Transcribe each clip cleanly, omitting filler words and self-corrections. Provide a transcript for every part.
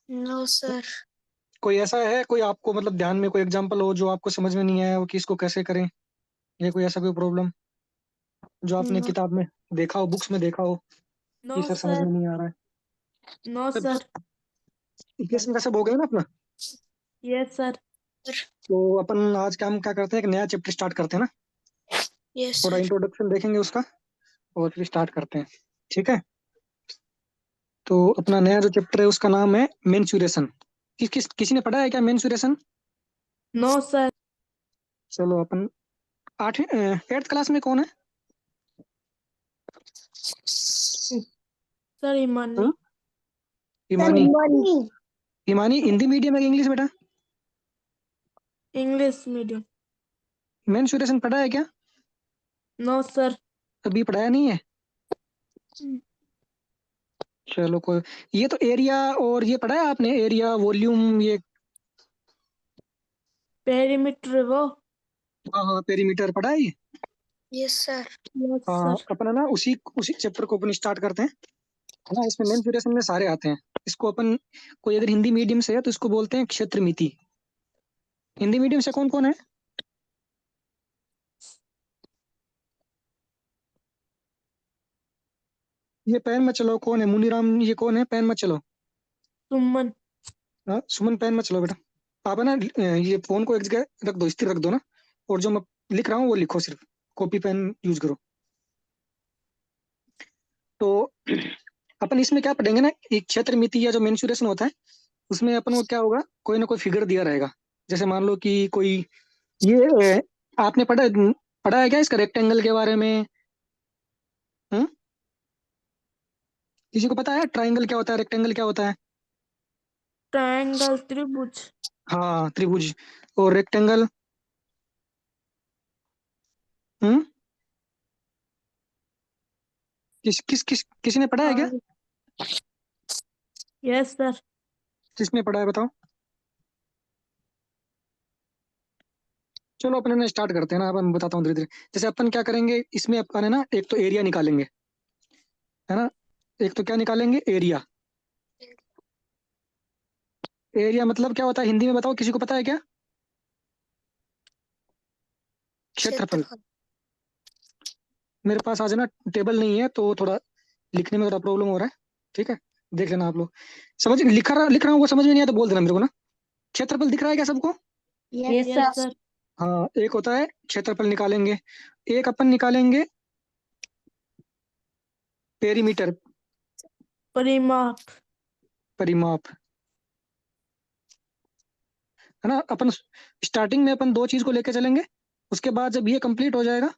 No sir. कोई ऐसा है, कोई आपको मतलब ध्यान में कोई एग्जांपल हो जो आपको समझ में नहीं आया हो कि इसको कैसे करें, या कोई ऐसा कोई प्रॉब्लम जो आपने नो। किताब में देखा हो, बुक्स में देखा हो नो कि सर समझ सर। में नहीं आ रहा है। No sir. इक्वेशन का सब हो गया ना अपना। Yes sir. तो अपन आज क्या करते हैं, एक नया चैप्टर स्टार्ट करते हैं ना। यस थोड़ा सर। इंट्रोडक्शन देखेंगे उसका और फिर स्टार्ट करते हैं। ठीक है। तो अपना नया जो चैप्टर है उसका नाम है मेंसुरेशन। किसी ने पढ़ा है क्या मेंसुरेशन? No sir. चलो अपन आठवीं 8th क्लास में कौन है? सर ईमानी। हाँ? हिमानी। हिमानी हिंदी मीडियम है कि इंग्लिश बेटा? English medium. मेंसुरेशन पढ़ा है क्या? No sir. अभी पढ़ाया नहीं है। चलो कोई, ये तो एरिया और ये पढ़ा है आपने, एरिया वॉल्यूम ये? पेरीमीटर वो। हाँ हाँ, पेरीमीटर पढ़ा है ये। Yes sir. यस हाँ सर। अपन है ना, उसी उसी चैप्टर को अपन स्टार्ट करते हैं। है ना, इसमें मेंसुरेशन में सारे आते हैं। इसको अपन, कोई अगर हिंदी मीडियम से है तो इसको बोलते हैं क्षेत्र मिति। हिंदी मीडियम से कौन कौन है? ये पैन मत चलो, कौन है मुनीराम, ये कौन है, पैन मत चलो। सुमन। हाँ सुमन, पैन मत चलो बेटा। आप है ना ये फोन को एक जगह रख दो, स्थिर रख दो ना। और जो मैं लिख रहा हूँ वो लिखो, सिर्फ कॉपी पेन यूज करो। तो अपन इसमें क्या पढ़ेंगे ना, एक क्षेत्र मिति या जो मेंसुरेशन होता है उसमें अपन को क्या होगा, कोई ना कोई फिगर दिया रहेगा। जैसे मान लो कि कोई ये आपने पढ़ा है क्या इसका रेक्टेंगल के बारे में? हम्म? किसी को पता है ट्राइंगल क्या होता है, रेक्टेंगल क्या होता है? ट्रायंगल त्रिभुज। हाँ त्रिभुज। और रेक्टेंगल? हम्म? किसी ने पढ़ा है क्या? Yes sir. किसने पढ़ा है बताओ। चलो अपने ना स्टार्ट करते हैं ना, अपन बताता हूँ धीरे धीरे। जैसे अपन क्या करेंगे इसमें, अपन है ना एक तो एरिया निकालेंगे। है ना, एक तो क्या निकालेंगे, एरिया। एरिया मतलब क्या होता है हिंदी में बताओ, किसी को पता है क्या? क्षेत्रफल। क्षेत्रफल। मेरे पास आज है ना टेबल नहीं है तो थोड़ा लिखने में थोड़ा प्रॉब्लम हो रहा है। ठीक है, देख लेना आप लोग। लिख रहा हूँ वो समझ में नहीं आया तो बोल देना मेरे को ना। क्षेत्रफल दिख रहा है क्या सबको? Yes yes yes sir. Sir. हाँ, एक होता है क्षेत्रफल निकालेंगे। एक अपन निकालेंगे पेरीमीटर, परिमाप। परिमाप। है ना, अपन स्टार्टिंग में अपन दो चीज को लेके चलेंगे। उसके बाद जब ये कंप्लीट हो जाएगा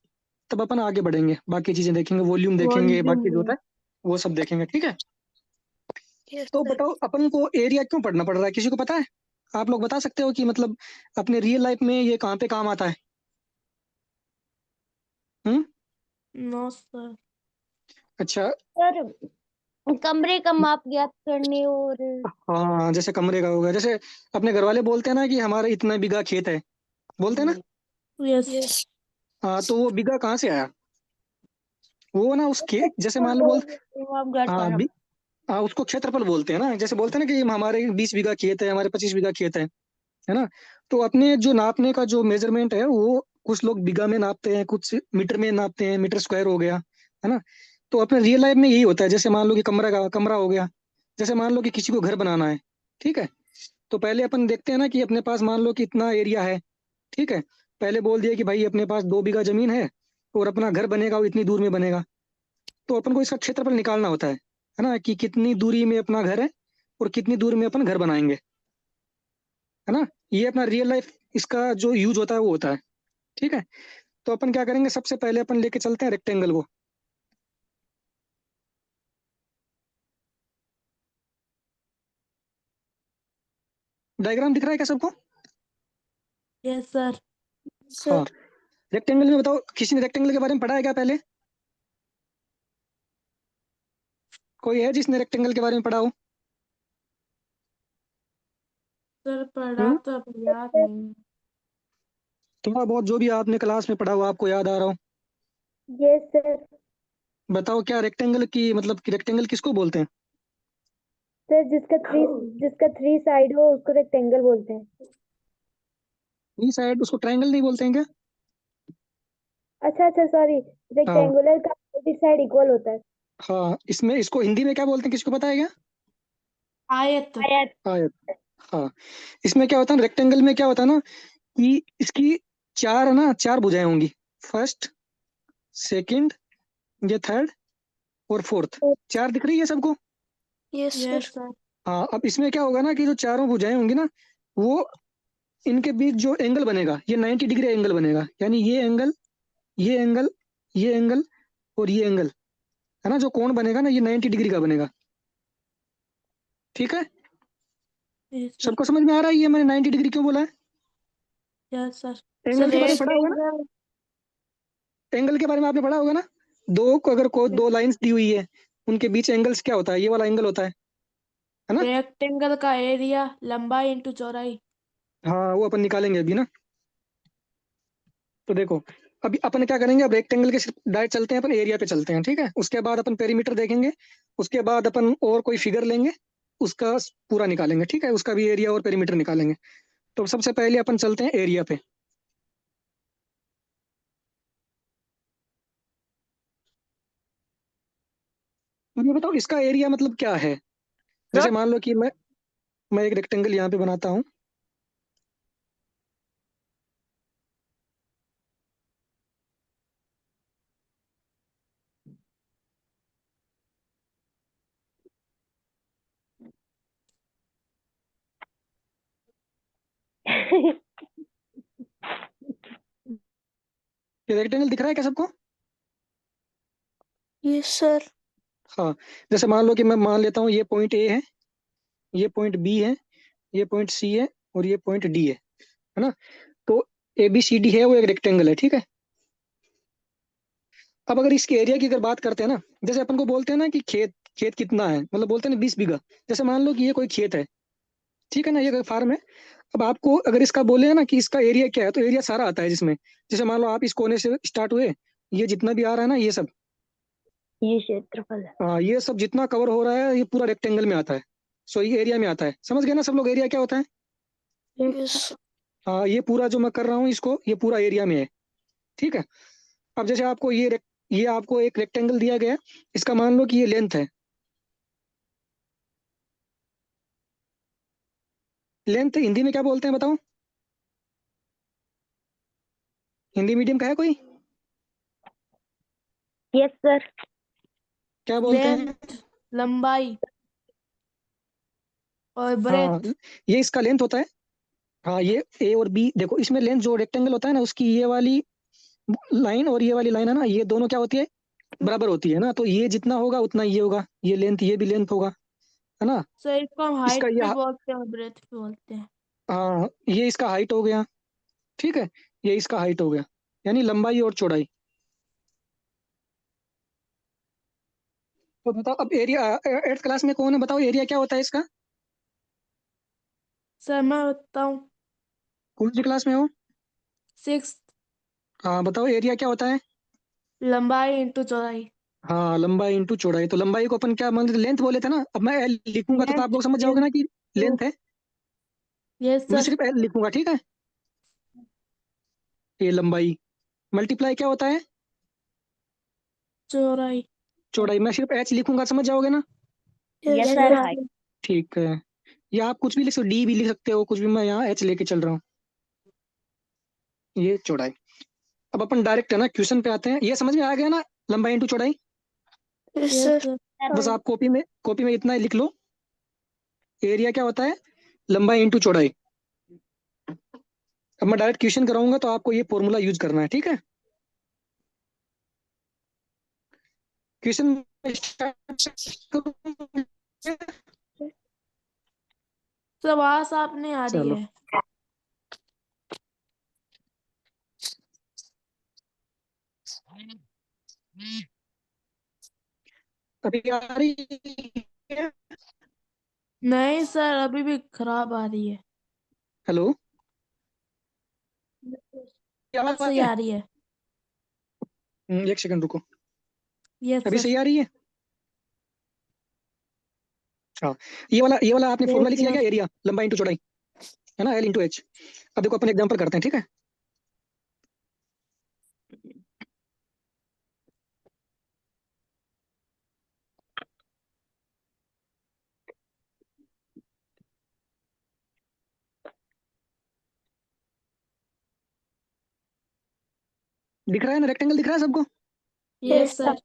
तब अपन आगे बढ़ेंगे, बाकी चीजें देखेंगे, वॉल्यूम देखेंगे, वॉल्यूम। बाकी जो होता है वो सब देखेंगे। ठीक है। यस तो सर। बताओ अपन को एरिया क्यों पढ़ना पड़ रहा है, किसी को पता है? आप लोग बता सकते हो कि मतलब अपने रियल लाइफ में ये कहाँ पे काम आता है? हम्म? No sir. अच्छा। सर, कमरे का माप ज्ञात करने और हाँ जैसे कमरे का होगा, जैसे अपने घर वाले बोलते हैं ना कि हमारा इतना बीघा खेत है, बोलते हैं ना। Yes yes. हाँ तो वो बीघा कहाँ से आया? वो ना उसके जैसे मान लो माप ज्ञात हाँ करना। हाँ उसको क्षेत्रफल बोलते हैं ना। जैसे बोलते हैं ना कि हमारे 20 बीघा खेत है, हमारे 25 बीघा खेत है ना। तो अपने जो नापने का जो मेजरमेंट है वो कुछ लोग बीघा में नापते हैं, कुछ मीटर में नापते हैं, मीटर स्क्वायर हो गया। है ना। तो अपने रियल लाइफ में यही होता है। जैसे मान लो कि कमरा हो गया। जैसे मान लो कि किसी को घर बनाना है। ठीक है। तो पहले अपन देखते हैं ना कि अपने पास मान लो कि इतना एरिया है। ठीक है। पहले बोल दिया कि भाई अपने पास 2 बीघा जमीन है और अपना घर बनेगा वो इतनी दूर में बनेगा। तो अपन को इसका क्षेत्रफल निकालना होता है ना, कि कितनी दूरी में अपना घर है और कितनी दूर में अपन घर बनाएंगे। है ना। ये अपना रियल लाइफ इसका जो यूज होता है वो होता है। ठीक है। तो अपन क्या करेंगे, सबसे पहले अपन लेके चलते हैं रेक्टेंगल को। डायग्राम दिख रहा है क्या सबको? Yes sir. हाँ। सर, रेक्टेंगल में बताओ, किसी ने रेक्टेंगल के बारे में पढ़ा है क्या पहले? कोई है जिसने रेक्टेंगल के बारे में पढ़ा हो? सर पढ़ा हम्म? तो अब याद नहीं। थोड़ा बहुत जो भी आपने क्लास में पढ़ा हो आपको याद आ रहा हो। Yes sir. बताओ क्या रेक्टेंगल की मतलब कि रेक्टेंगल किसको बोलते हैं? सर जिसका थ्री साइड हो उसको रेक्टेंगल बोलते हैं। ई साइड उसको ट्रायंगल नहीं बोलते हैं क्या? अच्छा अच्छा सॉरी, हाँ रेक्टेंगुलर का अपोजिट साइड इक्वल होता है। हाँ, इसमें इसको हिंदी में क्या बोलते हैं, किसको पता है क्या? आयत। आयत। आयत। हाँ, इसमें क्या होता है, रेक्टेंगल में क्या होता है ना कि इसकी चार है ना, चार भुजाएं होंगी। फर्स्ट, सेकंड, ये थर्ड और फोर्थ। चार दिख रही है सबको? Yes yes sir. हाँ, अब इसमें क्या होगा ना कि जो चारों भुजाएं होंगी ना, वो इनके बीच जो एंगल बनेगा ये 90 डिग्री एंगल बनेगा। यानी ये एंगल, ये एंगल, ये एंगल और ये एंगल, है ना, जो कोण बनेगा ना ये 90 डिग्री का बनेगा। ठीक है, यस सर। सबको समझ में आ रहा है ये मैंने 90 डिग्री क्यों बोला है? Yes sir. एंगल सर के बारे में पढ़ा होगा ना? रेक्टेंगल। एंगल के बारे में आपने पढ़ा होगा ना? दो को अगर को दो लाइंस दी हुई है, उनके बीच एंगल्स क्या होता है, ये वाला एंगल होता है ना? रेक्टेंगल का एरिया लंबाई इंटू चौड़ाई। हाँ, वो अपन निकालेंगे अभी ना। तो देखो, अभी अपन क्या करेंगे, अब रेक्टेंगल के सिर्फ डायरेक्ट चलते हैं, अपन एरिया पे चलते हैं, ठीक है? उसके बाद अपन पेरीमीटर देखेंगे, उसके बाद अपन और कोई फिगर लेंगे, उसका पूरा निकालेंगे, ठीक है? उसका भी एरिया और पेरीमीटर निकालेंगे। तो सबसे पहले अपन चलते हैं एरिया पे। अब ये बताओ इसका एरिया मतलब क्या है? जैसे मान लो कि मैं एक रेक्टेंगल यहाँ पे बनाता हूँ। ये रेक्टेंगल दिख रहा है क्या सबको? Yes sir. हाँ, जैसे मान लो कि मैं मान लेता हूँ ये पॉइंट ए है, ये पॉइंट बी है, ये पॉइंट सी है और ये पॉइंट डी है ना? तो ए बी सी डी है वो एक रेक्टेंगल है, ठीक है? अब अगर इसके एरिया की अगर बात करते हैं ना, जैसे अपन को बोलते हैं ना कि खेत खेत कितना है, मतलब बोलते हैं ना 20 बीघा। जैसे मान लो कि ये कोई खेत है, ठीक है ना, ये फार्म है। अब आपको अगर इसका बोले ना कि इसका एरिया क्या है, तो एरिया सारा आता है जिसमें, जैसे मान लो आप इस कोने से स्टार्ट हुए, ये जितना भी आ रहा है ना ये सब, ये क्षेत्रफल है। हाँ ये सब जितना कवर हो रहा है ये पूरा रेक्टेंगल में आता है। सो ये एरिया में आता है। समझ गए ना सब लोग एरिया क्या होता है? यस। हाँ, ये पूरा जो मैं कर रहा हूँ इसको, ये पूरा एरिया में है, ठीक है? अब जैसे आपको ये आपको एक रेक्टेंगल दिया गया है, इसका मान लो कि ये लेंथ है। लेंथ हिंदी में क्या बोलते हैं बताओ? हिंदी मीडियम का है कोई? Yes sir. क्या बोलते हैं? लेंथ, लंबाई और हाँ, ब्रेथ। ये इसका लेंथ होता है। हाँ, ये ए और बी, देखो इसमें लेंथ जो रेक्टेंगल होता है ना, उसकी ये वाली लाइन और ये वाली लाइन है ना, ये दोनों क्या होती है, बराबर होती है ना। तो ये जितना होगा उतना ये होगा, ये लेंथ, ये भी लेंथ होगा, है ना? सर इसको हम इसका हाइट ये भी बोलते हैं और ब्रेथ भी बोलते हैं। हाँ, ये इसका हाइट हो गया, ठीक है? ये इसका हाइट हो गया, यानी लंबाई और चौड़ाई। तो बताओ अब एरिया, 8th क्लास में कौन है, बताओ एरिया क्या होता है इसका? सर मैं बताऊं। कौन सी क्लास में हो? 6। हाँ बताओ एरिया क्या होता है? लंबाई इंटू चौड़ाई। हाँ, लंबाई इंटू चौड़ाई। तो लंबाई को अपन क्या मान लेंथ बोले थे ना, अब मैं एल लिखूंगा तो आप लेंथ लोग समझ जाओगे ना कि इंटू। लेंथ है। यस मैं सर। सिर्फ एल लिखूंगा, ठीक है? ये लंबाई मल्टीप्लाई क्या होता है? चौड़ाई। चौड़ाई। मैं सिर्फ एच लिखूंगा, समझ जाओगे ना? Yes yes sir. सर। ठीक है, या आप कुछ भी लिख सकते हो, डी भी लिख सकते हो, कुछ भी, मैं यहाँ एच लेके चल रहा हूँ। ये चौड़ाई। अब अपन डायरेक्ट है ना क्वेश्चन पे आते हैं। ये समझ में आ गया ना, लंबाई इंटू चौड़ाई? Yes yes sir. सर। बस आप कॉपी में इतना ही लिख लो, एरिया क्या होता है, लंबाई इंटू चौड़ाई। अब मैं डायरेक्ट क्वेश्चन कराऊंगा तो आपको ये फॉर्मूला यूज करना है, ठीक है? क्वेश्चन सर आवाज साफ नहीं आ रही चलो, है। अभी आ रही है? नहीं सर अभी भी खराब आ रही है। हेलो, अब आवाज आ सही रही है? आ रही है। एक सेकंड रुको। यस अभी सर। सही आ रही है? हाँ, ये वाला आपने Yes, फॉर्मूला लिख लिया sir. क्या, एरिया लंबाई इंटू चौड़ाई, है ना, L/H। अब देखो अपन एग्जांपल करते हैं, ठीक है। दिख रहा है ना, रेक्टेंगल दिख रहा है सबको? Yes sir.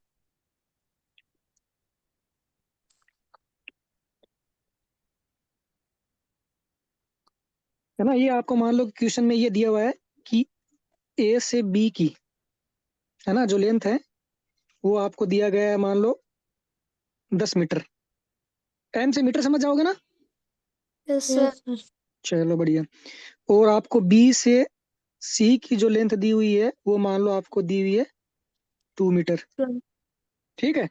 है ना, ये आपको मान लो क्वेश्चन में ये दिया हुआ है कि ए से बी की, है ना, जो लेंथ है वो आपको दिया गया है, मान लो 10 मीटर। एम से मीटर समझ जाओगे ना? Yes, sir. Yes sir. चलो बढ़िया। और आपको बी से सी की जो लेंथ दी हुई है वो मान लो आपको दी हुई है 2 मीटर, ठीक है।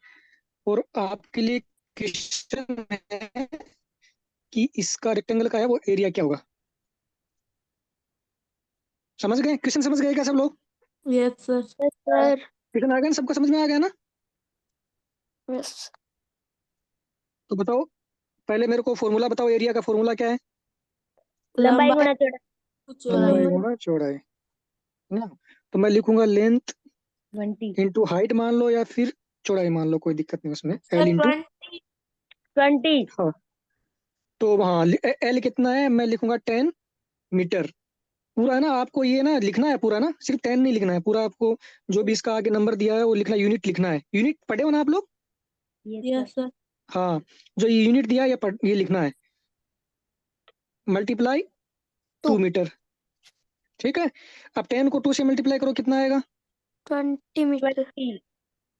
और आपके लिए क्वेश्चन है कि इसका रेक्टेंगल का है वो एरिया क्या होगा। समझ गए क्वेश्चन, समझ गए क्या सब लोग? Yes sir. Yes, sir. Question आ गया ना, सबको समझ में आ गया ना? Yes. तो बताओ, पहले मेरे को फॉर्मूला बताओ, एरिया का फॉर्मूला क्या है? लंबाई लंबाई गुना चौड़ाई. चौड़ाई। लंबाई गुणा चौड़ाई, है ना। तो मैं लिखूंगा लेंथ 20. इंटू हाइट मान लो, या फिर चौड़ाई मान लो, कोई दिक्कत नहीं उसमें, एल सर इंटू। 20. हाँ, तो हाँ, एल कितना है, मैं लिखूंगा 10 मीटर। पूरा है ना, आपको ये ना लिखना है पूरा ना, सिर्फ 10 नहीं लिखना है पूरा आपको। जो भी इसका आगे नंबर दिया है वो लिखना, यूनिट लिखना है। यूनिट पढ़े हो ना आप लोग? Yes, sir. Yes sir. हाँ, जो ये यूनिट दिया है ये लिखना है, मल्टीप्लाई 2 मीटर, ठीक है। अब 10 को 2 से मल्टीप्लाई करो, कितना आएगा? 20 मीटर.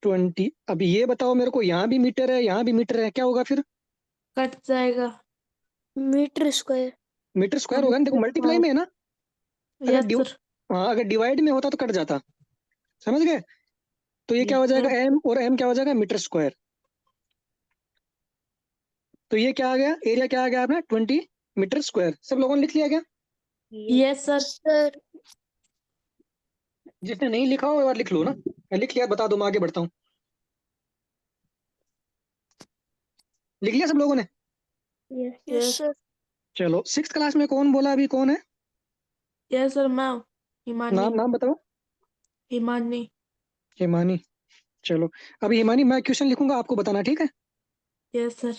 20। अब ये बताओ मेरे को, यहाँ भी मीटर है यहाँ भी मीटर है, क्या होगा फिर? कट जाएगा। Metre square. मीटर स्क्वायर होगा ना, देखो मल्टीप्लाई में है ना। अगर यस सर। हाँ, अगर डिवाइड में होता तो कट जाता, समझ गए? तो ये क्या Yes, हो जाएगा, यस एम और एम क्या हो जाएगा, मीटर स्क्वायर। तो ये क्या आ गया, एरिया क्या आ गया अपना, 20 मीटर स्क्वायर। सब लोगों ने लिख लिया क्या? Yes sir. sir. जिसने नहीं लिखा हो एक बार लिख लो ना, मैं लिख लिया, बता दो, मैं आगे बढ़ता हूँ। लिख लिया सब लोगों ने? Yes, yes sir. चलो, 6th क्लास में कौन बोला अभी, कौन है? Yes sir. मैम हिमानी। नाम नाम बताओ। हिमानी। हिमानी। चलो, अभी हिमानी मैं क्वेश्चन लिखूंगा, आपको बताना, ठीक है। Yes sir.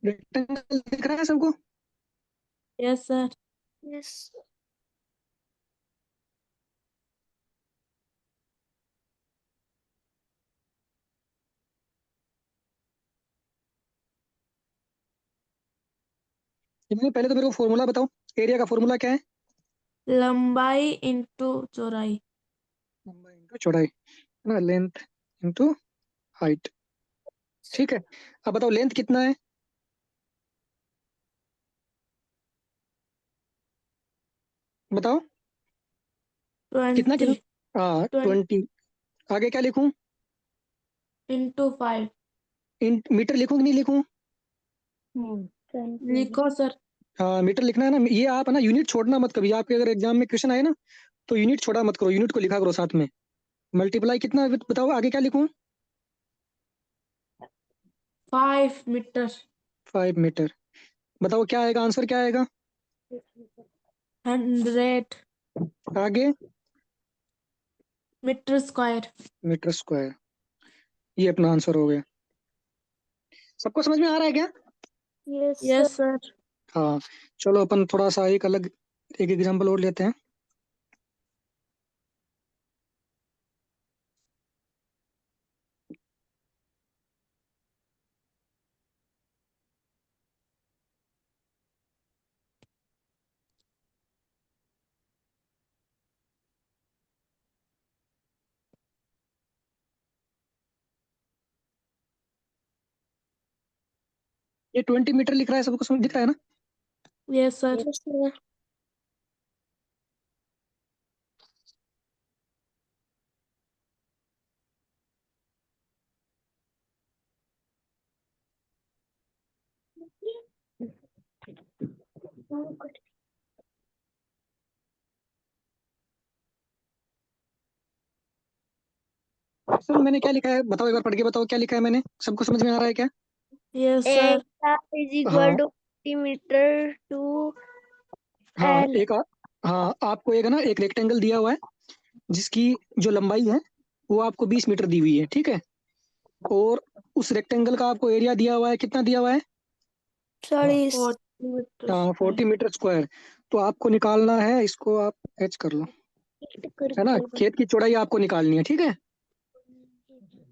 रेक्टेंगल दिख रहा है सबको? Yes sir. Yes. हिमानी, पहले तो मेरे को फॉर्मूला बताओ, एरिया का फॉर्मूला क्या है? लंबाई इंटू चौड़ाई। लंबाई इंटू चौड़ाई, है ना, लेंथ इंटू हाइट, ठीक है। अब बताओ लेंथ कितना है, बताओ। कितना 20। कितना? हाँ, 20 20। आगे क्या लिखूं? इंटू 5। मीटर लिखूं कि नहीं लिखूं? लिखो सर। हाँ, मीटर लिखना है ना। ये आप है ना, यूनिट छोड़ना मत कभी, आपके अगर एग्जाम में क्वेश्चन आए ना, तो यूनिट छोड़ा मत करो, यूनिट को लिखा करो साथ में। मल्टीप्लाई कितना बताओ, आगे क्या लिखूं? 5 मीटर। 5 मीटर। बताओ क्या आएगा, आंसर क्या आएगा? 100 आगे? Metre square. Metre square. ये अपना आंसर हो गया। सबको समझ में आ रहा है क्या? Yes, sir. Yes sir. हाँ, चलो अपन थोड़ा सा एक अलग एक एग्जांपल और लेते हैं। ये 20 मीटर लिख रहा है, सबको समझ दिख रहा है ना? Yes sir. Yes, sir. Sir मैंने क्या लिखा है बताओ, एक बार पढ़ के बताओ क्या लिखा है मैंने, सबको समझ में आ रहा है क्या? Yes sir. इज इक्वल हाँ टू 50 मीटर टू हाँ एल। हाँ आपको एक ना एक रेक्टेंगल दिया हुआ है जिसकी जो लंबाई है वो आपको 20 मीटर दी हुई है, ठीक है। और उस रेक्टेंगल का आपको एरिया दिया हुआ है, कितना दिया हुआ है? 40। 40 मीटर हाँ स्क्वायर। 40 metre square. तो आपको निकालना है, इसको आप एच कर लो, है ना, खेत की चौड़ाई आपको निकालनी है, ठीक है।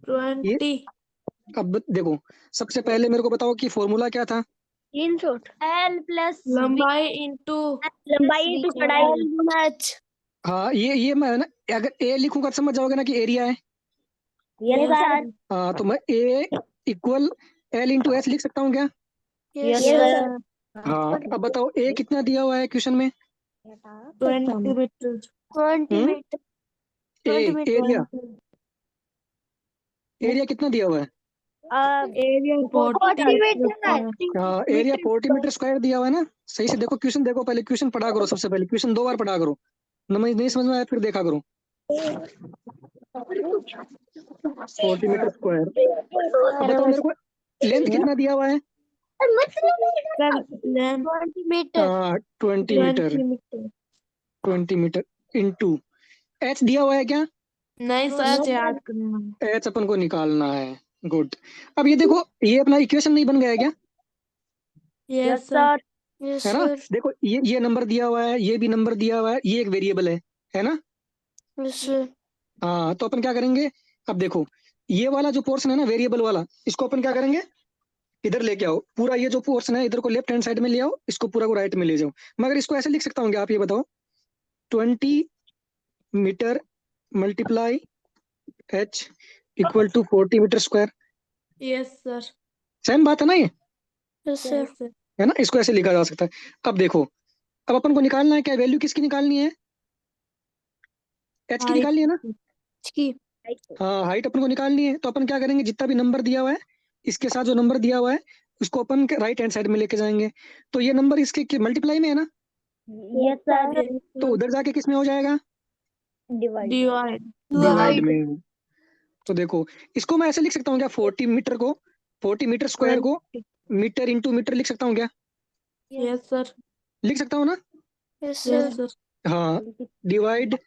ये 20 अब देखो, सबसे पहले मेरे को बताओ कि फॉर्मूला क्या था? इन शॉर्ट एल प्लस लंबाई इंटू लंबाई इंटू चौड़ाई चौड़ाई। गुना एच। हाँ ये मैं ना अगर ए लिखूंगा तो समझ जाओगे ना कि एरिया है। Yes yes sir. सर। हाँ तो मैं ए इक्वल एल इंटू एच लिख सकता हूँ क्या? Yes yes sir. सर। हाँ अब बताओ ए कितना दिया हुआ है क्वेश्चन में? 20 मीटर। 20 हम्म मीटर। ए 20 मीटर। एरिया, एरिया कितना दिया हुआ है? एरिया 40 40 मीटर मीटर है। स्क्वायर। हाँ एरिया 40 मीटर स्क्वायर दिया हुआ है ना। सही से देखो क्वेश्चन, देखो पहले क्वेश्चन पढ़ा करो, सबसे पहले क्वेश्चन 2 बार पढ़ा करो, नहीं समझ में आया फिर देखा करो। 40 मीटर स्क्वायर। अब बताओ मेरे को लेंथ कितना दिया हुआ है? Sir length 20 metre. 20 metre. 20 metre. 20 metre into H दिया हुआ है क्या? नहीं सर, याद करना। एच अपन को निकालना है। गुड। अब ये देखो, ये अपना इक्वेशन नहीं बन गया है क्या? Yes yes sir. Sir. Yes है ना, सर। देखो ये नंबर दिया हुआ है, ये भी नंबर दिया हुआ है, ये एक वेरिएबल है ना। Yes sir. हाँ तो अपन क्या करेंगे, अब देखो ये वाला जो पोर्शन है ना वेरिएबल वाला, इसको अपन क्या करेंगे, इधर लेके आओ, पूरा ये जो पोर्शन है इधर को लेफ्ट हैंड साइड में ले आओ, इसको पूरा को राइट में ले जाओ। मगर इसको ऐसे लिख सकता हूँ क्या, आप ये बताओ? 20 metre multiply H equal to 40 metre square. Yes sir. Same बात है ना ये, यस सर। Yes sir. है ना, इसको ऐसे लिखा जा सकता है। अब देखो, अब अपन को निकालना है क्या, वैल्यू किसकी निकालनी है? एच की हाइट। निकालनी है ना। इसकी हाँ हाइट अपन को निकालनी है, तो अपन क्या करेंगे, जितना भी नंबर दिया हुआ है इसके साथ जो नंबर दिया हुआ है उसको अपन राइट हैंड साइड में लेके जाएंगे। तो ये नंबर इसके मल्टीप्लाई में है ना, यस सर। तो उधर जाके किस में हो जाएगा? डिवाइड। डिवाइड। डिवाइड में। तो देखो इसको मैं ऐसे लिख सकता हूँ क्या, 40 मीटर स्क्वायर को मीटर इंटू मीटर लिख सकता हूँ क्या? Yes sir. लिख सकता हूँ ना। Yes yes sir. सर। हाँ डिवाइड,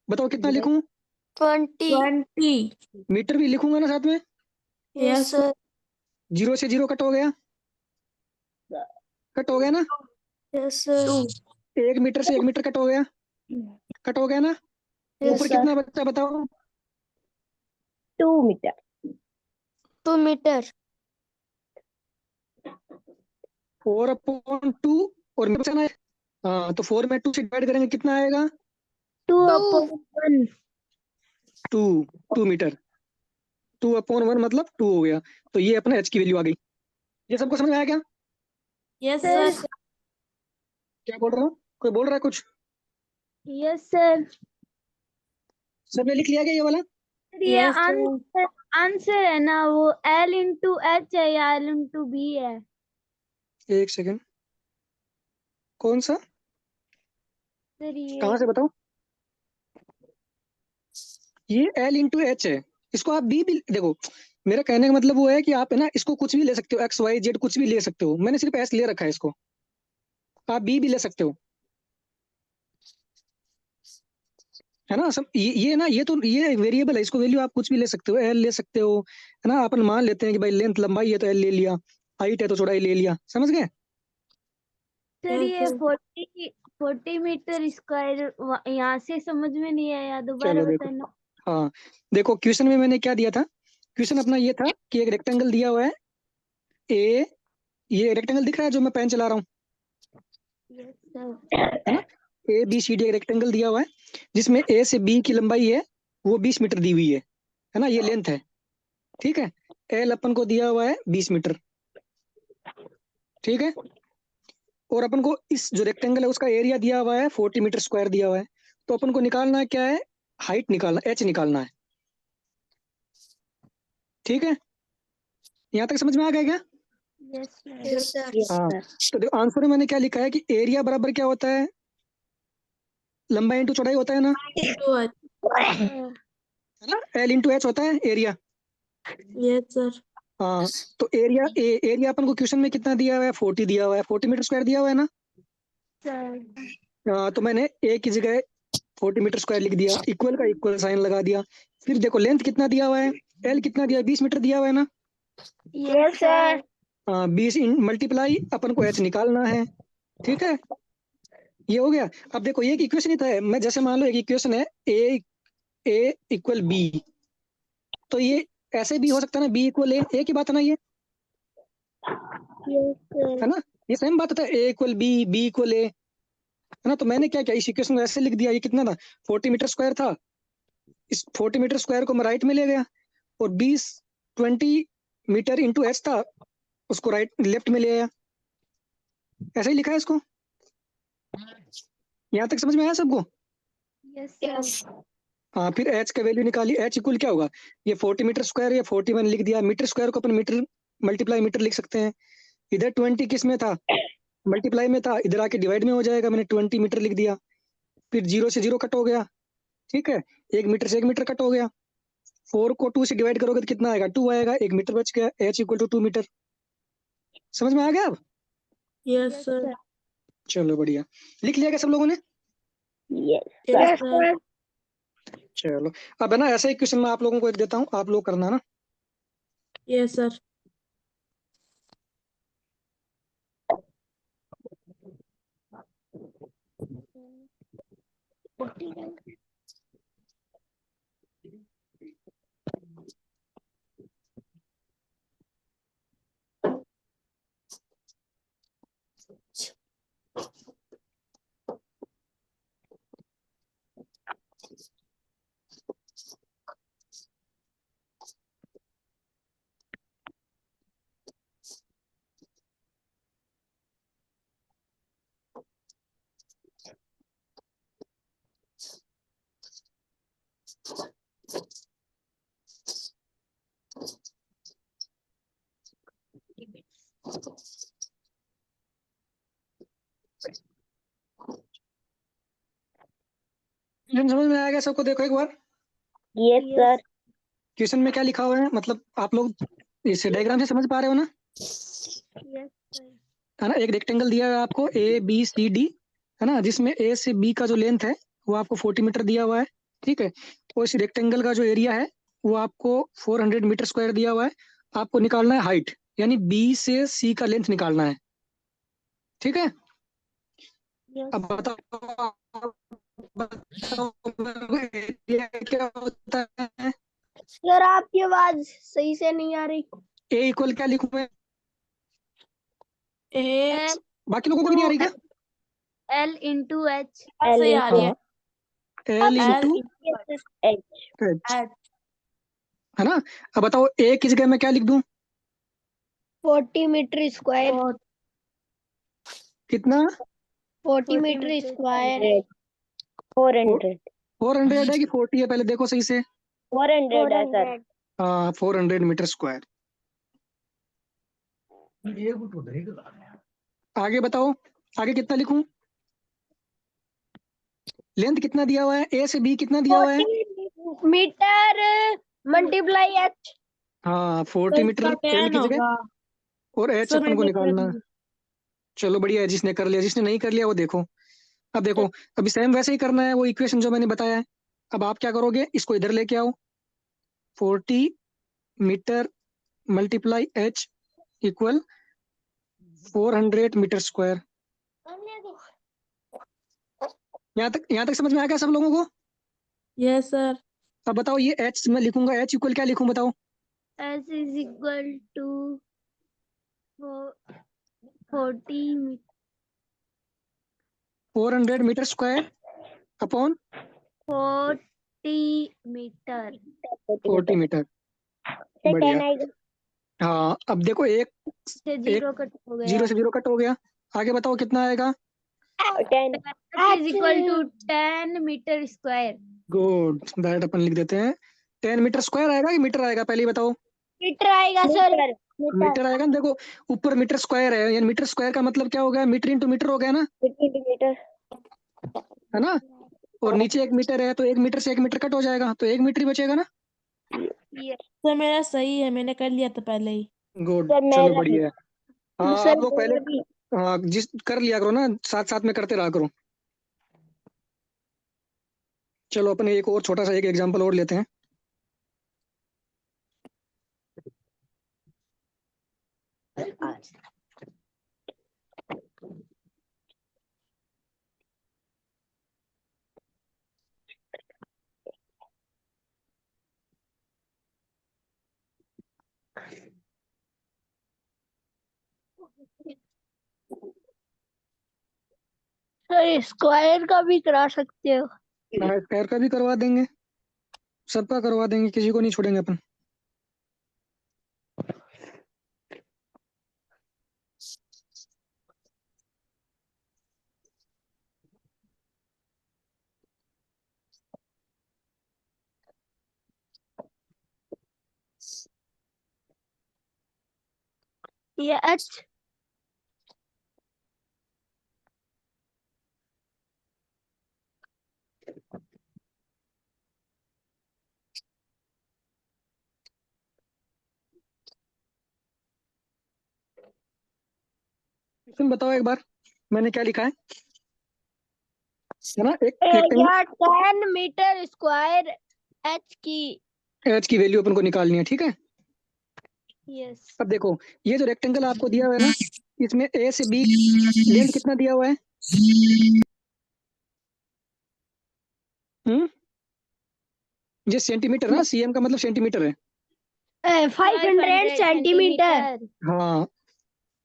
बताओ कितना लिखूं? 20। 20। मीटर भी लिखूंगा ना साथ में। Yes yes sir. 0 से 0 कट हो गया, कट हो गया ना। Yes sir. 2। 1 मीटर से 1 मीटर कट हो गया, कट हो गया ना। यस ऊपर सर। कितना बचा बताओ? 2 मीटर। 2 मीटर। 4/2 और मीटर बचाना है। हाँ तो 4 में 2 से डिवाइड करेंगे कितना आएगा? 2/1। 2, 2 मीटर। 2/1 मतलब 2 हो गया। तो ये अपना एच की वैल्यू आ गई। ये सबको समझ में आया क्या? Yes sir. सर। क्या बोल रहा हूँ, कोई बोल रहा है कुछ? Yes sir. सबने लिख लिया क्या ये वाला? ये यस सर। आंसर आंसर है ना, वो L इंटू एच है या L इंटू बी है? एक सेकंड, कौन सा, सर ये कहाँ से बताओ? ये एल इंटू एच है, इसको आप बी भी देखो। मेरा कहने का मतलब वो है कि आप है ना इसको कुछ भी ले सकते हो, एक्स वाई जेड कुछ भी ले सकते हो, मैंने सिर्फ एस ले रखा है इसको, आप बी भी ले सकते हो, है ना। सब ये ना, ये तो ये वेरिएबल है, इसको वैल्यू आप कुछ भी ले सकते हो, एल ले सकते हो, है ना। अपन मान लेते हैं कि भाई लेंथ लंबाई है तो एल ले लिया, हाइट है तो चौड़ाई ले लिया, समझ गए। सर यस ये सर। 40 मीटर स्क्वायर यहाँ से समझ में नहीं आया, दोबारा चलो देखो, बताना। हाँ देखो क्वेश्चन में मैंने क्या दिया था, क्वेश्चन अपना ये था कि एक रेक्टेंगल दिया हुआ है ए, ये रेक्टेंगल दिख रहा है जो मैं पेन चला रहा हूँ, यस सर। है ना। ए बी सी डी एक रेक्टेंगल दिया हुआ है जिसमें ए से बी की लंबाई है वो 20 मीटर दी हुई है ना, ये लेंथ है, ठीक है। एल अपन को दिया हुआ है 20 मीटर, ठीक है। और अपन को इस जो रेक्टेंगल है उसका एरिया दिया हुआ है 40 मीटर स्क्वायर दिया हुआ है। तो अपन को निकालना है क्या है, हाइट निकालना, एच निकालना है, ठीक है। यहाँ तक समझ में आ गया क्या? Yes sir. हाँ, तो देखो आंसर में मैंने क्या लिखा है कि एरिया बराबर क्या होता है, लंबाई इंटू चौड़ाई होता है ना, टू है ना, एल इंटू एच होता है एरिया। Yes sir. हाँ, तो एरिया अपन को क्वेश्चन में कितना दिया हुआ है, 40 दिया हुआ है, 40 मीटर स्क्वायर दिया हुआ है ना। तो मैंने ए की जगह 40 मीटर स्क्वायर लिख दिया, इक्वल का इक्वल साइन लगा दिया। फिर देखो लेंथ कितना दिया हुआ है, एल कितना दिया है, 20 मीटर दिया हुआ है ना। Yes sir. 20 मल्टीप्लाई अपन को एच निकालना है, ठीक है, ये हो गया। अब देखो ये एक इक्वेशन ही था, मैं जैसे मान लो एक इक्वेशन है ए इक्वल बी, तो ये ऐसे भी हो सकता है ना, बी इक्वल ए की बात है ना, ये है ना, ये सेम बात है, ए इक्वल बी इक्वल ए, है ना। तो मैंने क्या किया, इस इक्वेशन को ऐसे लिख दिया, ये कितना था 40 मीटर स्क्वायर था, इस 40 मीटर स्क्वायर को मैं राइट में ले गया, और 20 मीटर इंटू एच था, उसको राइट लेफ्ट में ले आया, ऐसे ही लिखा है इसको। यहाँ तक समझ में आया सबको। यस। हाँ, फिर एच का वैल्यू निकाली, एच इक्वल क्या होगा, ये 40 मीटर स्क्वायर, ये 40 मैंने लिख दिया, मीटर स्क्वायर को अपन मीटर मल्टीप्लाई मीटर लिख सकते हैं। इधर 20 किस में था, मल्टीप्लाई में था, इधर आके डिवाइड में हो जाएगा, मैंने 20 मीटर लिख दिया। फिर 0 से 0 कट हो गया, ठीक है, 1 मीटर से 1 मीटर कट हो गया, 4 को 2 से डिवाइड करोगे तो कितना आएगा, 2 आएगा, 1 मीटर बच गया, एच इक्वल टू 2 मीटर। समझ में आ गया अब। Yes sir. चलो बढ़िया, लिख लिया क्या सब लोगों ने। Yes sir. चलो, अब है ना ऐसा ही क्वेश्चन मैं आप लोगों को एक देता हूँ, आप लोग करना ना। Yes sir. समझ में आ गया सबको, देखो एक बार यस सर। क्वेश्चन में क्या लिखा हुआ है, मतलब आप लोग इस डायग्राम से समझ पा रहे हो ना, है ना। एक रेक्टेंगल दिया हुआ है आपको ए बी सी डी, है ना, जिसमें ए से बी का जो लेंथ है वो आपको 40 मीटर दिया हुआ है, ठीक है, और इस रेक्टेंगल का जो एरिया है वो आपको 400 मीटर स्क्वायर दिया हुआ है। आपको निकालना है हाइट, यानी बी से सी का लेंथ निकालना है, ठीक है। अब बताओ, एरिया क्या होता है, सर आपकी आवाज सही से नहीं आ रही। ए इक्वल क्या लिखूं मैं, एच बाकी लोगों को भी नहीं आ रही क्या, एल इंटू एच। सही आ रही है। L L into H H, है ना। अब बताओ ए की जगह मैं क्या लिख दूं, 40 मीटर स्क्वायर। कितना, 40 मीटर स्क्वायर। 400। 400 है कि 40 है, पहले देखो सही से। 400 है सर। हाँ, 400 मीटर स्क्वायर। आगे बताओ, आगे कितना लिखूं, लेंथ कितना दिया हुआ है, ए से बी कितना दिया हुआ है, 40 मीटर मल्टीप्लाई एच। हाँ तो 40 मीटर इसका एल 10 की जगह, होगा और एच सर। अपन को निकालना है। चलो बढ़िया है, जिसने कर लिया, जिसने नहीं कर लिया वो देखो। अब देखो, अभी सेम वैसे ही करना है, वो इक्वेशन जो मैंने बताया है। अब आप क्या करोगे, इसको इधर लेके आओ, 40 metre multiply H equal 400 metre square. यहाँ तक समझ में आ गया सब लोगों को। Yes sir. अब बताओ ये एच मैं लिखूंगा, एच इक्वल क्या लिखूं बताओ, H is equal to 40 400 metre square upon 40 metre. 40 metre, बढ़िया। हाँ, अब देखो एक से जीरो कट हो गया। 0 से 0 कट हो गया, आगे बताओ कितना आएगा, 10 is equal to 10 metre square. Good, direct अपन लिख देते हैं, 10 मीटर स्क्वायर आएगा कि मीटर आएगा, पहले ही बताओ। मीटर आएगा सर। मीटर मीटर आएगा ना, देखो ऊपर मीटर स्क्वायर है, यानी मीटर स्क्वायर का मतलब क्या हो गया, मीटर इंटू मीटर हो गया ना, मीटर है ना। और नीचे 1 मीटर है, तो 1 मीटर से 1 मीटर कट हो जाएगा, तो 1 मीटर ही बचेगा ना। सर मेरा सही है, मैंने कर लिया था पहले ही। गुड, सर चलो मेरा बढ़िया है। हाँ सर आप लोग पहले, मेरा भी हाँ जिस कर लिया करो ना, साथ साथ में करते रहा करो। चलो अपन एक और छोटा सा एक एग्जांपल और लेते हैं। सर स्क्वायर का भी करा सकते हो। हाँ स्क्वायर का भी करवा देंगे, सबका करवा देंगे, किसी को नहीं छोड़ेंगे अपन। ये एच तुम बताओ एक बार, मैंने क्या लिखा है ना, एक रेक्टेंगल, या 10 मीटर स्क्वायर एच की। एच की वैल्यू अपन को निकालनी है, ठीक है। यस अब देखो, ये जो रेक्टेंगल आपको दिया हुआ है ना, इसमें ए से बी लेंथ कितना दिया हुआ है? हम्म, ये सेंटीमीटर ना, सीएम का मतलब सेंटीमीटर है। 500 सेंटीमीटर। हाँ,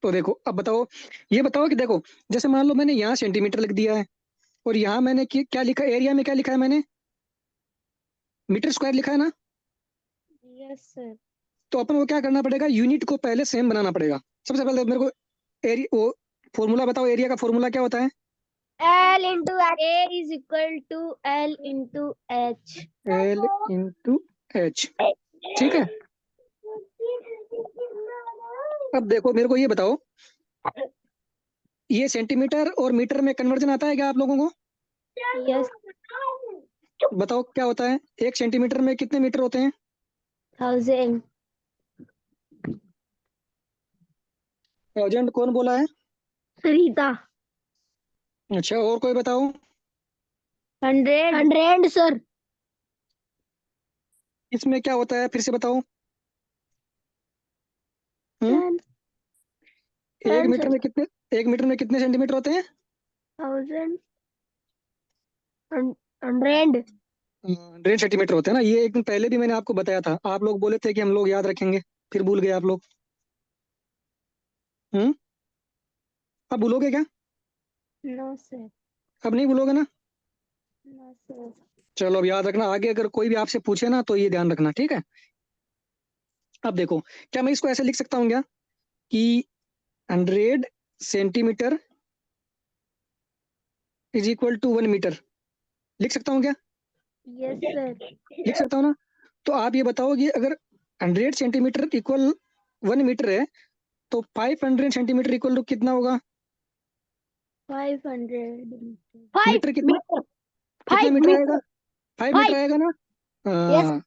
तो देखो अब बताओ, ये बताओ कि देखो, जैसे मान लो मैंने यहाँ सेंटीमीटर लिख दिया है, और यहाँ मैंने क्या लिखा, एरिया में क्या लिखा है मैंने, मीटर स्क्वायर लिखा है ना। Yes sir. तो अपन को क्या करना पड़ेगा, यूनिट को पहले सेम बनाना पड़ेगा। सबसे पहले मेरे को एरिया, वो फॉर्मूला बताओ, एरिया का फॉर्मूला क्या होता है? L into A is equal to L into H। L into H, ठीक है। अब देखो मेरे को ये बताओ, ये सेंटीमीटर और मीटर में कन्वर्जन आता है क्या आप लोगों को? यस। बताओ क्या होता है, 1 सेंटीमीटर में कितने मीटर होते हैं? 1000। 1000 कौन बोला है? सरिता। अच्छा, और कोई बताओ। 100 सर। इसमें क्या होता है, फिर से बताओ। हम्म, 10 एक 10 मीटर सर। में कितने, 1 मीटर में कितने सेंटीमीटर होते हैं? 1000 100। 100 सेंटीमीटर होते हैं ना, ये एक दिन पहले भी मैंने आपको बताया था, आप लोग बोले थे कि हम लोग याद रखेंगे, फिर भूल गए आप लोग। हम्म, अब भूलोगे क्या? No sir. अब नहीं भूलोगे ना? No sir. चलो अब याद रखना, आगे अगर कोई भी आपसे पूछे ना तो ये ध्यान रखना, ठीक है। अब देखो, क्या मैं इसको ऐसे लिख सकता हूँ क्या, कि 100 centimetre is equal to 1 metre, लिख सकता हूँ क्या? Yes sir. लिख सकता हूँ ना। तो आप ये बताओ कि अगर 100 सेंटीमीटर इक्वल 1 मीटर है, तो 500 सेंटीमीटर इक्वल टू कितना होगा? 500 मीटर कितना, कितना 5 मीटर आएगा? मीटर। 5 मीटर 5। आएगा ना। यस। हाँ,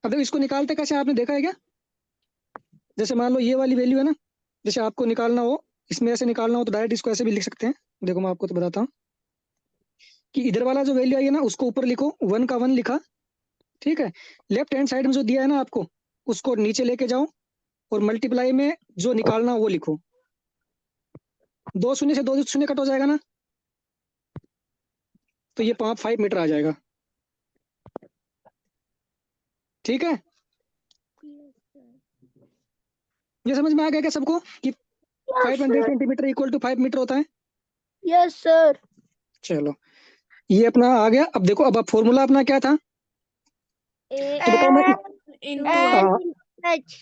अब देखो इसको निकालते कैसे, आपने देखा है क्या? जैसे मान लो ये वाली वैल्यू है ना, जैसे आपको निकालना हो, इसमें ऐसे निकालना हो तो डायरेक्ट इसको ऐसे भी लिख सकते हैं। देखो मैं आपको तो बताता हूँ, कि इधर वाला जो वैल्यू आई है ना, उसको ऊपर लिखो, 1 का 1 लिखा, ठीक है। लेफ्ट हैंड साइड में जो दिया है ना आपको, उसको नीचे लेके जाओ, और मल्टीप्लाई में जो निकालना हो वो लिखो। 2 शून्य से 2 शून्य कट हो जाएगा ना, तो ये 5 मीटर आ जाएगा, ठीक है। ये समझ में आ गया क्या सबको, कि 500 सेंटीमीटर इक्वल टू 5 मीटर होता है? Yes sir. चलो, ये अपना आ गया। अब देखो, अब फॉर्मूला अपना क्या था, तो बताओ मैं इंटू L हाँ, H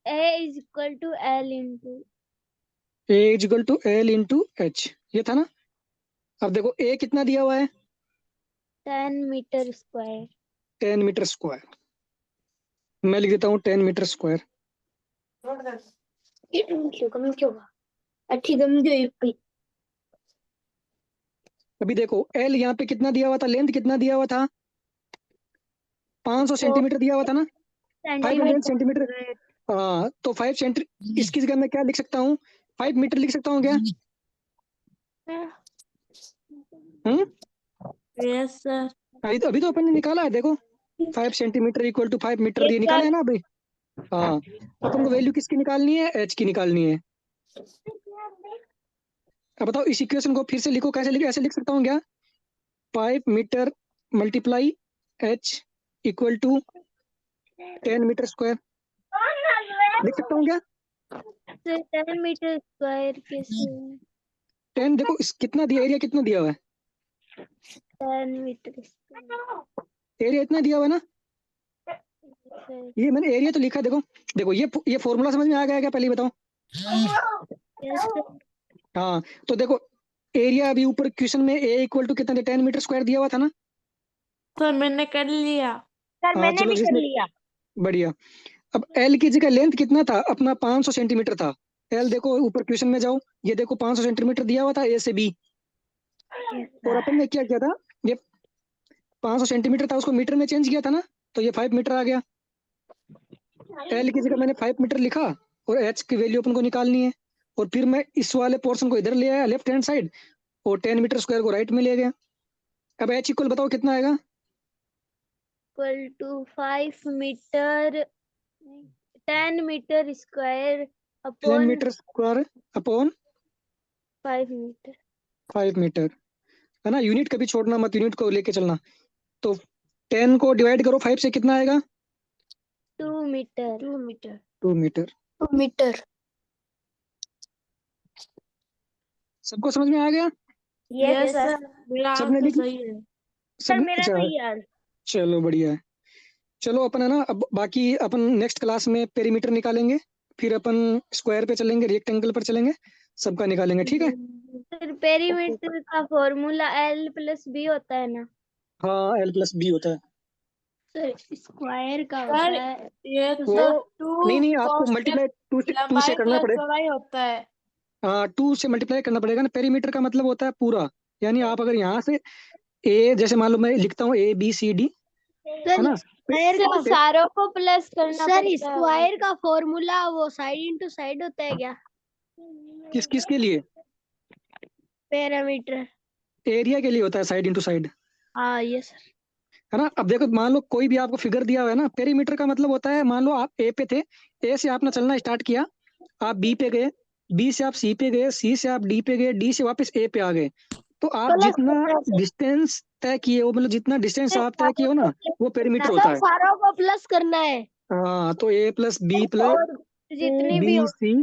A is equal to L into। A equal to L into H, ये था ना। अब देखो ए कितना दिया हुआ है, 10 मीटर स्क्वायर। 10 मीटर स्क्वायर, मैं लिख देता हूँ 10 मीटर स्क्वायर। अभी देखो एल यहाँ पे कितना दिया हुआ था, लेंथ कितना दिया हुआ था, 500 सेंटीमीटर दिया हुआ था ना, 500 सेंटीमीटर। हाँ तो 5 सेंटीमीटर, इसकी जगह मैं क्या लिख सकता हूँ, 5 मीटर लिख सकता हूँ क्या? Yes sir. अभी तो अपन ने निकाला है, देखो 5 सेंटीमीटर इक्वल टू 5 मीटर, ये निकाला है ना अभी। हाँ अपन को वैल्यू किसकी निकालनी है, एच की निकालनी है। अब बताओ इस इक्वेशन को फिर से लिखो, कैसे लिखे, ऐसे लिख सकता हूँ क्या, 5 metre multiply H equal to 10 metre square, लिख सकता हूँ क्या? 10 मीटर स्क्वायर कैसे? 10 देखो इस कितना दिया, एरिया कितना दिया हुआ है, 10 मीटर स्क्वायर। एरिया इतना दिया हुआ है ना, ये मैंने एरिया तो लिखा है, देखो देखो ये फॉर्मूला समझ में आ गया क्या, पहले ही बताओ। हाँ तो देखो एरिया अभी ऊपर क्वेश्चन में ए इक्वल टू कितना 10 मीटर स्क्वायर दिया हुआ था ना। सर मैंने कर लिया। सर हाँ मैंने चलो भी कर जिसने, लिया। बढ़िया। अब एल की जगह लेंथ कितना था अपना, 500 सेंटीमीटर था। एल देखो ऊपर क्वेश्चन में जाओ, ये देखो 500 सेंटीमीटर दिया हुआ था ए से बी, और अपन ने क्या किया था, ये 500 सेंटीमीटर था उसको मीटर में चेंज किया था ना, तो ये 5 मीटर आ गया। एल की जगह मैंने 5 मीटर लिखा, और एच की वैल्यू अपन को निकालनी है, और फिर मैं इस वाले पोर्शन को इधर ले आया लेफ्ट हैंड साइड, और 10 मीटर स्क्वायर को राइट में ले गया। अब एच इक्वल बताओ कितना आएगा, equal to 5 metre 10 metre square 10 upon metre square upon 5 metre. 5 metre, है ना, यूनिट कभी छोड़ना मत, यूनिट को लेके चलना। तो 10 को डिवाइड करो 5 से, कितना आएगा, 2 मीटर 2 मीटर 2 मीटर। 2 मीटर। सबको समझ में आ गया, यस सर, मेरा सबने आंसर लिख, सही है। सर सब मेरा अच्छा, तो यार चलो बढ़िया है। चलो अपन है ना, अब बाकी अपन नेक्स्ट क्लास में पेरीमीटर निकालेंगे, फिर अपन स्क्वायर पे चलेंगे, रेक्टेंगल पर चलेंगे, सबका निकालेंगे, ठीक है। सर पेरीमीटर का फॉर्मूला L प्लस बी होता है ना? हाँ एल प्लस बी होता है सर स्क्वायर का सर होता है ये तो वो, सर नहीं 2 नहीं आपको cos मल्टीप्लाई टू से लंबाई करना प्लस पड़ेगा। चौड़ाई होता है। हाँ 2 से मल्टीप्लाई करना पड़ेगा ना, पेरीमीटर का मतलब होता है पूरा, यानी आप अगर यहाँ से ए, जैसे मान लो मैं लिखता हूँ ए बी सी डी, है सर ना, स्क्वायर का सारों को प्लस करना सर पड़ता है। स्क्वायर का फॉर्मूला वो साइड इनटू साइड होता है क्या? किस किस के लिए, पैरामीटर। एरिया के लिए होता है, साइड इंटू साइड, हाँ ये सर। है ना। अब देखो मान लो कोई भी आपको फिगर दिया हुआ है ना, पेरीमीटर का मतलब होता है, मान लो आप ए पे थे, ए से आपने चलना स्टार्ट किया, आप बी पे गए, बी से आप सी पे गए, सी से आप डी पे गए, डी से वापस ए पे आ गए, तो आप प्लस जितना करना है सर। डिस्टेंस तय किए हो, मतलब जितना डिस्टेंस आप तय किए हो ना, वो पेरीमीटर होता सर है। सारों को प्लस करना है। हाँ तो ए प्लस बी प्लस और जितनी बी भी हो C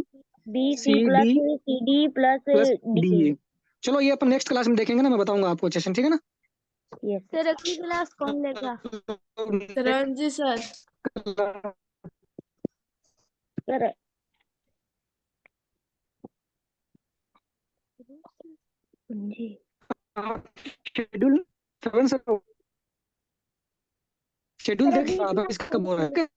B C C plus D C D plus plus D D. A. चलो ये अपन नेक्स्ट क्लास में देखेंगे ना, मैं बताऊंगा आपको सेशन, ठीक है ना। सर अगली क्लास कौन लेगा? रंजी सर। सर जी शेड्यूल 7 से शेड्यूल देख, अगली आप क्लास इसका कौन बोल रहे लेगा? हैं